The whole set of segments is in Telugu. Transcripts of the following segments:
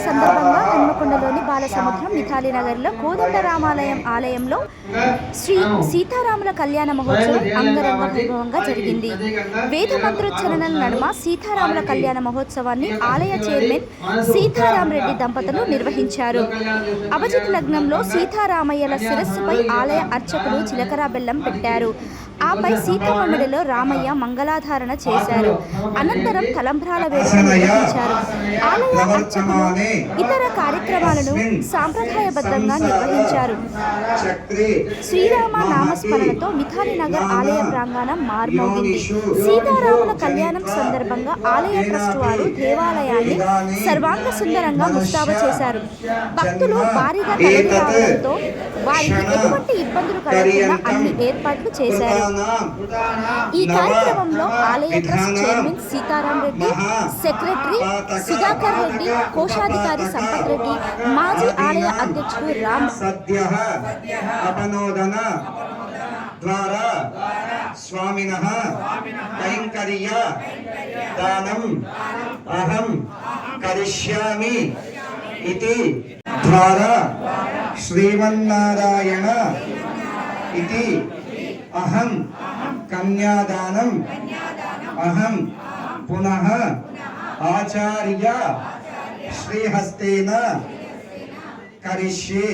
సందర్భంగా హన్మకొండలోని బాలసముద్రం మిథాలీనగర్లో కోదండరామాలయం ఆలయంలో శ్రీ సీతారాముల కళ్యాణ మహోత్సవం అంగరంగ వైభవంగా జరిగింది. వేద మంత్రోచ్చరణల నడుమ సీతారాముల కళ్యాణ మహోత్సవాన్ని ఆలయ చైర్మన్ సీతారామరెడ్డి దంపతులు నిర్వహించారు. అభిజిత్ లగ్నంలో సీతారామయ్యల శిరస్సుపై ఆలయ అర్చకులు జీలకర్ర బెల్లం పెట్టారు. ఆపై సీతమ్మడిలో రామయ్య మంగళాధారణ చేశారు. అనంతరం తలంబ్రాల వేడుక నిర్వహించారు. ఆలయ అర్చకులు ఇతర కార్యక్రమాలను సాంప్రదాయబద్ధంగా నిర్వహించారు. శ్రీరామ నామస్మరణతో మిథాలీనగర్ ఆలయ ప్రాంగణం మార్మోగింది. సీతారాముల కళ్యాణం సందర్భంగా ఆలయ ట్రస్ట్ వారు దేవాలయాన్ని సర్వాంగ సుందరంగా ముస్తాబు చేశారు. భక్తులు భారీగా తరలి రావడంతో వారికి ఎటువంటి ఇబ్బందులు కలగకుండా అన్ని ఏర్పాట్లు చేశారు. ఈ కార్యక్రమంలో ఆలయ trust chairman Sitaram Reddy, secretary Sudhakar Reddy, కోశాధికారి సంపత్ రెడ్డి, మాజీ ఆలయ అధ్యక్షుడు రామ్ ద్వారా స్వామినః కైంకర్య దానం అహం కరిష్యామి ఇతి ద్వారా శ్రీమన్నారాయణ ఇతి అహం కన్యాదానం అహం పునః ఆచార్య శ్రీహస్తేన కరిష్యే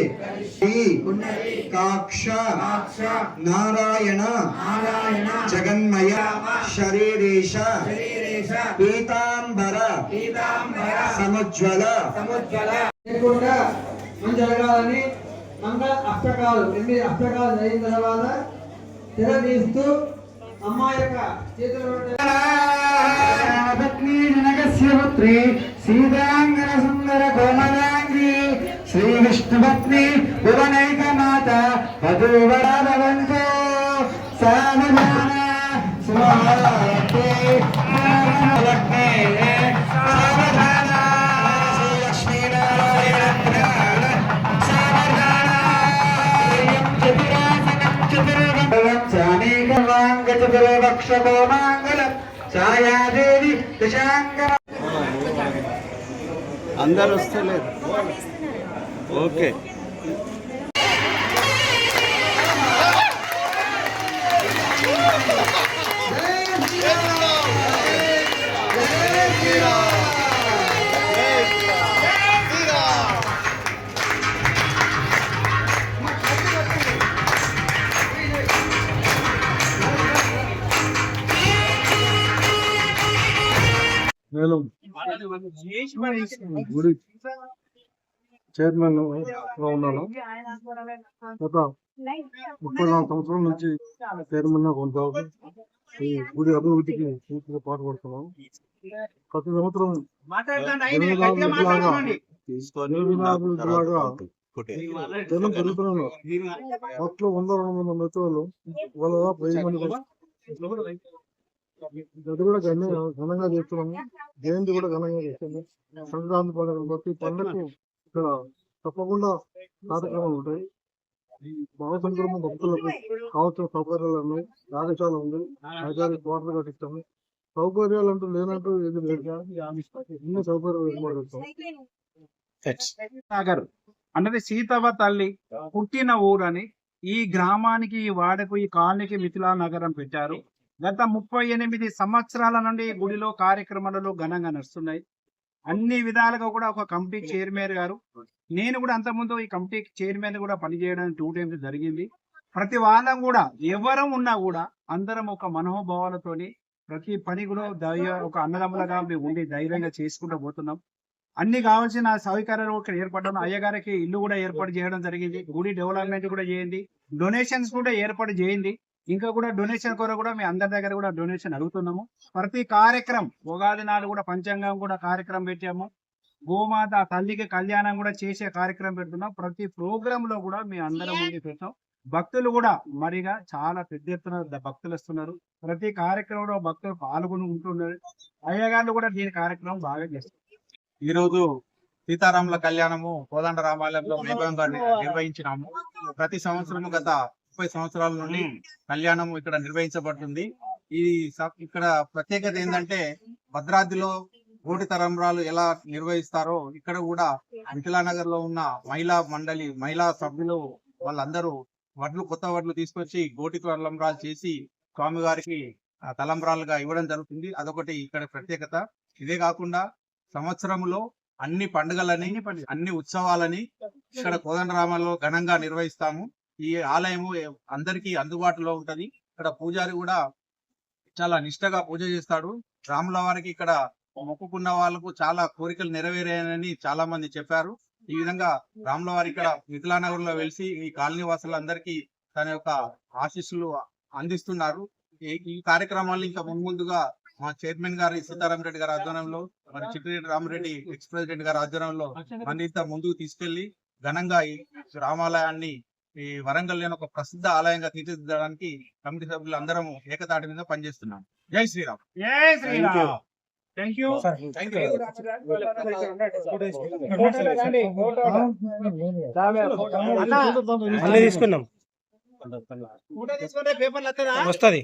కాక్ష నారాయణ జగన్మయ శరీరేశ పీతాంబర సముజ్వల లేకుండా మనం జరగాలని మంగళ అష్టకాలు 8 అష్టకాలు అయిన తర్వాత తెరదీస్తూ అమ్మాయి యొక్క చేతులు సీతాంగన సుందర కోమలాంగి శ్రీ విష్ణుపత్ని భువనైక మాత వధూవర భవంతు సావధాన స్వాతి లక్ష్మీ సావధాన శ్రీ లక్ష్మీనారాయణ సావధాన చానీకవాంగ చతుర్వక్ష కోమాంగల ఛాయాదేవి దశాంగ అందరు వస్తలేరు. ఓకే నేను గుడి చైర్మన్ గా ఉన్నాను. గత 34 సంవత్సరాల నుంచి చైర్మన్ గా కొనసాగుతూ ఈ గుడి అభివృద్ధికి పూర్తిగా పాటుపడుతున్నాం. ప్రతి సంవత్సరం జనం పెరుగుతున్నాను. మొత్తం 100-200 మెట్రోలు వాళ్ళ 1000 మంది అది కూడా ఘనంగా చేస్తున్నాము. జయంతి కూడా ఘనంగా చేస్తాము. సంక్రాంతి పండుగ ప్రతి పండుగకు ఇక్కడ తప్పకుండా కార్యక్రమాలు ఉంటాయి. మహాసంక్రమణ భక్తులకు కావాల్సిన సౌకర్యాలు ఉన్నాయి. యాగశాల ఉంది, ఆచార్య క్వార్టర్ కట్టిస్తాము. సౌకర్యాలు అంటూ లేనంటూ ఏది లేదు. ఎన్నో సౌకర్యాలు ఏర్పాటు చేస్తాం. అన్నది సీతవ్వ తల్లి పుట్టిన ఊరని ఈ గ్రామానికి, ఈ వాడకు, ఈ కాలనీకి మిథిలా నగరం పెట్టారు. గత 38 సంవత్సరాల నుండి గుడిలో కార్యక్రమాలలో ఘనంగా నడుస్తున్నాయి. అన్ని విధాలుగా కూడా ఒక కమిటీ చైర్మన్ గారు, నేను కూడా అంతకుముందు ఈ కమిటీ చైర్మన్ కూడా పనిచేయడానికి 2 times జరిగింది. ప్రతి వాళ్ళం కూడా ఎవరం ఉన్నా కూడా అందరం ఒక మనోభావాలతోని ప్రతి పని కూడా ఒక అన్నదమ్ములుగా మేము ఉండి ధైర్యంగా చేసుకుంటూ పోతున్నాం. అన్ని కావాల్సిన సౌకర్యాలు ఇక్కడ ఏర్పడడం, అయ్యగారికి ఇల్లు కూడా ఏర్పాటు చేయడం జరిగింది. గుడి డెవలప్మెంట్ కూడా చేయండి, డొనేషన్స్ కూడా ఏర్పాటు చేయండి. ఇంకా కూడా డొనేషన్ కొరకు కూడా మీ అందరి దగ్గర కూడా డొనేషన్ అడుగుతున్నాము. ప్రతి కార్యక్రమం ఉగాది నాడు కూడా పంచాంగం కూడా కార్యక్రమం పెట్టాము. గోమాత తల్లికి కళ్యాణం కూడా చేసే కార్యక్రమం పెడుతున్నాం. ప్రతి ప్రోగ్రామ్ లో కూడా మీ అందరం ముందు పెట్టాం. భక్తులు కూడా మరిగా చాలా పెద్ద ఎత్తున భక్తులు వస్తున్నారు. ప్రతి కార్యక్రమంలో భక్తులు పాల్గొని ఉంటున్నారు. అయ్యగారు కూడా దీని కార్యక్రమం బాగా చేస్తారు. ఈ రోజు సీతారాముల కళ్యాణము కోదండ రామాలయంలో వైభవంగా నిర్వహించినాము. ప్రతి సంవత్సరం గత 30 సంవత్సరాల నుండి కళ్యాణం ఇక్కడ నిర్వహించబడుతుంది. ఈ ఇక్కడ ప్రత్యేకత ఏంటంటే భద్రాద్రిలో కోటి తరంబ్రాలు ఎలా నిర్వహిస్తారో ఇక్కడ కూడా మిథిలానగర్ లో ఉన్న మహిళా మండలి మహిళా సభ్యులు వాళ్ళందరూ కొత్త వడ్లు తీసుకొచ్చి గోటి తలంబ్రాలు చేసి స్వామివారికి తలంబ్రాలుగా ఇవ్వడం జరుగుతుంది. అదొకటి ఇక్కడ ప్రత్యేకత. ఇదే కాకుండా సంవత్సరంలో అన్ని పండుగలని అన్ని ఉత్సవాలని ఇక్కడ కోదండరామలో ఘనంగా నిర్వహిస్తాము. ఈ ఆలయము అందరికీ అందుబాటులో ఉంటది. ఇక్కడ పూజారి కూడా చాలా నిష్టగా పూజ చేస్తాడు. రాముల వారికి ఇక్కడ మొక్కుకున్న వాళ్ళకు చాలా కోరికలు నెరవేరాయని చాలా మంది చెప్పారు. ఈ విధంగా రాముల వారి ఇక్కడ మిథిలానగర్ లో వెలిసి ఈ కాలనీ వాసులందరికీ తన యొక్క ఆశీస్సులు అందిస్తున్నారు. ఈ కార్యక్రమాలు ఇంకా ముందుగా మా చైర్మన్ గారి సీతారాం రెడ్డి గారి ఆధ్వర్యంలో మరి చిట్టిరెడ్డి రామరెడ్డి ఎక్స్ ప్రెసిడెంట్ గారి ఆధ్వర్యంలో మరింత ముందుకు తీసుకెళ్లి ఘనంగా ఈ రామాలయాన్ని ఈ వరంగల్ లేని ఒక ప్రసిద్ధ ఆలయంగా తీర్చిదిద్దడానికి కమిటీ సభ్యులు అందరం ఏకతాటి మీద పనిచేస్తున్నాం. జై శ్రీరామ్. జై శ్రీరామ్. Thank you. తీసుకున్నాం ఫోటో తీసుకుంటే పేపర్లు వస్తుందా? వస్తుంది.